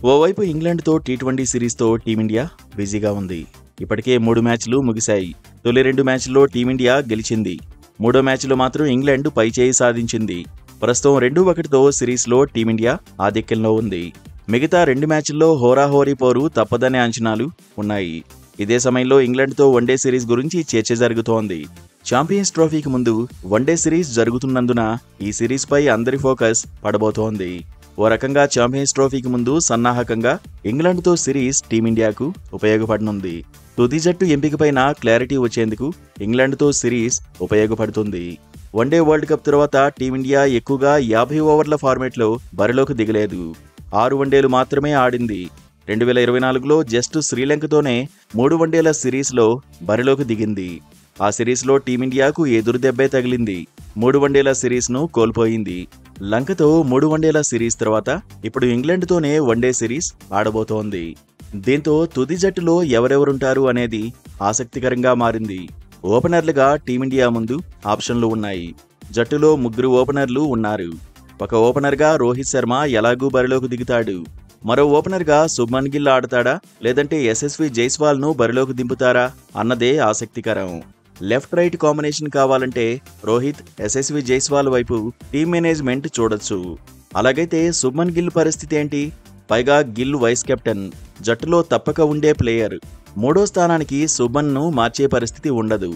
ఓవైపు ఇంగ్లాండ్తో T20 సిరీస్తో team India బిజీగా ఉంది. ఇప్పటికే 3 మ్యాచ్లు ముగిశాయి. తొలి 2 మ్యాచ్ల్లో టీమిండియా గెలిచింది. మూడో మ్యాచ్లో మాత్రం ఇంగ్లాండ్ పైచేయి సాధించింది. ప్రస్తుతం 2-1తో సిరీస్లో టీమిండియా ఆధిక్యంలో ఉంది. మిగతా 2 మ్యాచ్ల్లో హోరాహోరీ పోరు తప్పదనే అంచనాలు ఉన్నాయి. ఇదే సమయంలో ఇంగ్లాండ్తో వన్డే సిరీస్ గురించి చర్చ జరుగుతోంది. ఛాంపియన్స్ ట్రోఫీకి ముందు వన్డే సిరీస్ జరుగుతున్నందున ఈ సిరీస్పై అందరి ఫోకస్ పడబోతోంది. ఓ రకంగా ఛాంపియన్స్ ట్రోఫీకి ముందు సన్నాహకంగా ఇంగ్లాండ్తో సిరీస్ టీమిండియాకు ఉపయోగపడనుంది. తుది జట్టు ఎంపికపైన క్లారిటీ వచ్చేందుకు ఇంగ్లాండ్తో సిరీస్ ఉపయోగపడుతుంది. వన్డే వరల్డ్ కప్ తర్వాత టీమిండియా ఎక్కువగా 50 ఓవర్ల ఫార్మేట్లో బరిలోకి దిగలేదు. 6 వన్డేలు మాత్రమే ఆడింది. 2024లో జస్ట్ శ్రీలంకతోనే 3 వన్డేల సిరీస్లో బరిలోకి దిగింది. ఆ సిరీస్లో టీమిండియాకు ఎదురుదెబ్బే తగిలింది. 3 వన్డేల సిరీస్ను కోల్పోయింది. లంకతో 3 వన్డేల సిరీస్ తర్వాత ఇప్పుడు ఇంగ్లాండ్తోనే వన్డే సిరీస్ ఆడబోతోంది. దీంతో తుది జట్టులో ఎవరెవరుంటారు అనేది ఆసక్తికరంగా మారింది. ఓపెనర్లుగా టీమిండియా ముందు ఆప్షన్లు ఉన్నాయి. జట్టులో 3 ఓపెనర్లు ఉన్నారు. ఒక ఓపెనర్గా రోహిత్ శర్మ ఎలాగూ బరిలోకి దిగుతాడు. మరో ఓపెనర్గా శుభ్మన్ గిల్ ఆడతాడా, లేదంటే యశస్వి జైస్వాల్ను బరిలోకి దింపుతారా అన్నదే ఆసక్తికరం. లెఫ్ట్ రైట్ కాంబినేషన్ కావాలంటే రోహిత్, యశస్వి జైస్వాల్ వైపు టీమ్ మేనేజ్మెంట్ చూడొచ్చు. అలాగైతే శుభ్మన్ గిల్ పరిస్థితి ఏంటి? పైగా గిల్ వైస్ కెప్టెన్, జట్టులో తప్పక ఉండే ప్లేయర్. 3వ స్థానానికి శుభ్మన్ను మార్చే పరిస్థితి ఉండదు.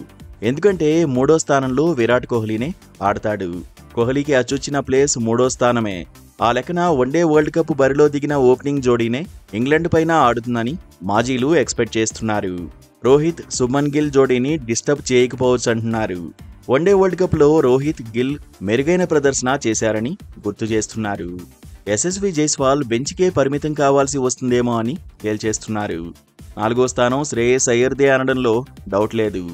ఎందుకంటే 3వ స్థానంలో విరాట్ కోహ్లీనే ఆడతాడు. కోహ్లీకి అచ్చొచ్చిన ప్లేస్ 3వ స్థానమే. ఆ లెక్కన వన్డే వరల్డ్ కప్ బరిలో దిగిన ఓపెనింగ్ జోడీనే ఇంగ్లాండ్ పైన ఆడుతుందని మాజీలు ఎక్స్పెక్ట్ చేస్తున్నారు. రోహిత్, శుభ్మన్ గిల్ జోడీని డిస్టర్బ్ చేయకపోవచ్చు అంటున్నారు. వన్డే వరల్డ్ కప్లో రోహిత్, గిల్ మెరుగైన ప్రదర్శన చేశారని గుర్తు చేస్తున్నారు. యశస్వి జైస్వాల్ బెంచ్కే పరిమితం కావాల్సి వస్తుందేమో అని తేల్చేస్తున్నారు. 4వ స్థానం శ్రేయస్ అయ్యర్దే అనడంలో డౌట్ లేదు.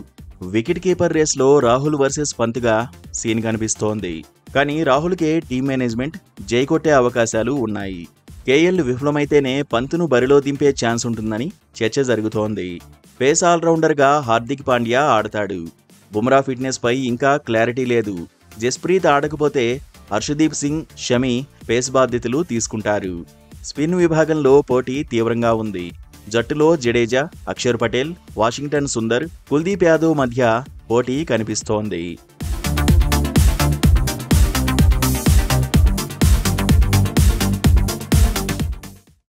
వికెట్ కీపర్ రేస్లో రాహుల్ వర్సెస్ పంత్గా సీన్ కనిపిస్తోంది. కానీ రాహుల్కే టీమ్ మేనేజ్మెంట్ జై కొట్టే అవకాశాలు ఉన్నాయి. కేఎల్ విఫలమైతేనే పంత్ను బరిలో దింపే ఛాన్స్ ఉంటుందని చర్చ జరుగుతోంది. పేస్ ఆల్రౌండర్గా హార్దిక్ పాండ్యా ఆడతాడు. బుమ్రా ఫిట్నెస్ పై ఇంకా క్లారిటీ లేదు. జస్ప్రీత్ ఆడకపోతే హర్షదీప్ సింగ్, షమి పేస్ బాధ్యతలు తీసుకుంటారు. స్పిన్ విభాగంలో పోటీ తీవ్రంగా ఉంది. జట్టులో జడేజా, అక్షర్ పటేల్, వాషింగ్టన్ సుందర్, కుల్దీప్ యాదవ్ మధ్య పోటీ కనిపిస్తోంది.